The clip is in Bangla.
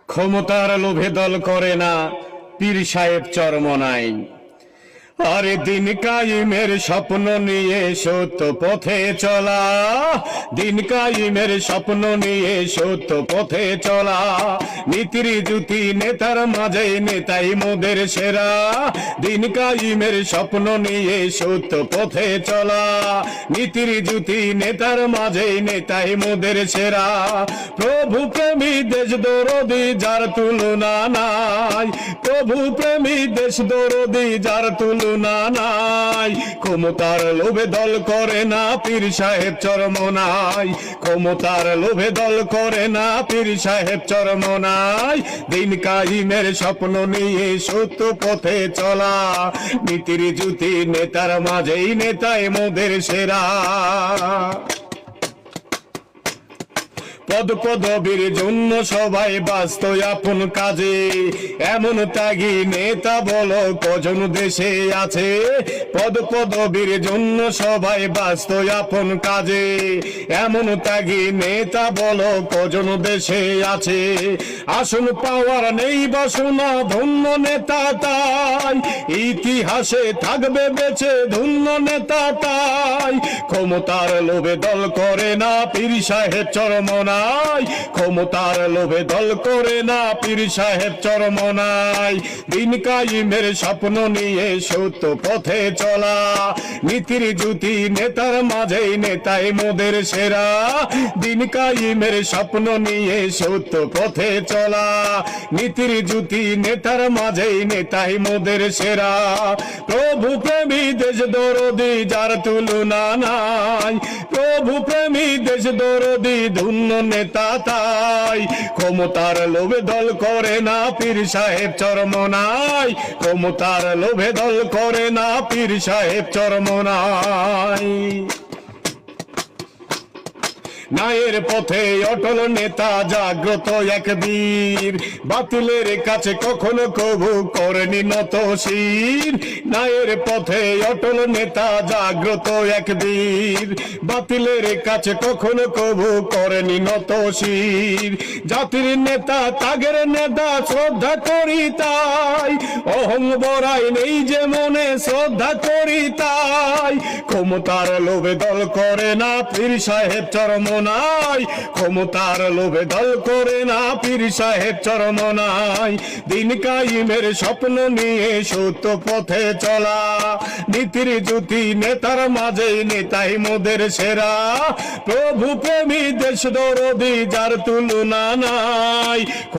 ক্ষমতার লোভে দল করে না পীর সাহেব চরমনাই। আরে দিন কাইমের স্বপ্ন নিয়ে সত্য পথে চলা, দিন কাইমের স্বপ্ন নিয়ে সত্য পথে চলা। নীতির জুতি নেতার মাঝে নেতাই মোদের সেরা, দিন কাইমের স্বপ্ন নিয়ে সত্য পথে চলা। নীতির জুতি নেতার মাঝে নেতাই মোদের সেরা। প্রভু প্রেমী দেশ দরদি যার তুলনা নাই, প্রভু প্রেমী দেশ দরদি যার তুলনা নাই। ক্ষমতার লোভে দল করে না পীর সাহেব চরমনাই, ক্ষমতার লোভে দল করে না পীর সাহেব চরমনাই। দিন কাইমের স্বপ্ন নিয়ে সত্য পথে চলা, নীতির জুতি নেতার মাঝেই নেতাই মোদের সেরা। পদ পদবীর জন্য সবাই ব্যস্ত আপন কাজে, এমন ত্যাগী নেতা বলো কজন দেশে আছে। পদ পদবীর জন্য সবাই ব্যস্ত আপন কাজে, এমন ত্যাগী নেতা বলো কজন দেশে আছে। আসন পাওয়ার নেই বাসনা ধন্য নেতা তাই, ইতিহাসে থাকবে বেঁচে ধন্য নেতা তাই। ক্ষমতার লোভে দল করে না পীর সাহেব চরমনাই, ক্ষমতার লোভে দল করে না পীর সাহেব চরমনাই। দিন কাইমের স্বপ্ন নিয়ে সত্য পথে চলা, নীতির জুতি নেতার মাঝেই নেতাই মোদের সেরা। দিন কাইমের স্বপ্ন নিয়ে সত্য পথে চলা, নীতির জুতি নেতার মাঝেই নেতাই মোদের সেরা। প্রভু প্রেমী দেশ দরদি যার তুলনা নাই, প্রভু প্রেমী দেশ দরদি ধন্য নেতা তাই। ক্ষমতার লোভে দল করে না পীর সাহেব চরমনাই, ক্ষমতার লোভে দল করে না পীর সাহেব চরমনাই। ন্যায়ের পথে অটল নেতা জাগ্রত এক বীর, বাতিলের কাছে কখনো কবু করেনি নত শির। ন্যায়ের পথে অটল নেতা জাগ্রত এক বীর, বাতিলের কাছে কখনো কবু করেনি নত শির। জাতির নেতা তাগের নেতা শ্রদ্ধা করি তাই, অহং বড়াই নেই যে মনে শ্রদ্ধা করি তাই। ক্ষমতার লোভে দল করে না পীর সাহেব চরমনাই, ক্ষমতার লোভে দল করে না পীর সাহেব চরমনাই। দিন কাইমের স্বপ্ন নিয়ে সত্য পথে চলা, নীতির জুতি নেতার মাঝে নেতাই মোদের সেরা। প্রভু প্রেমী দেশ দরদি যার তুলনা নাই।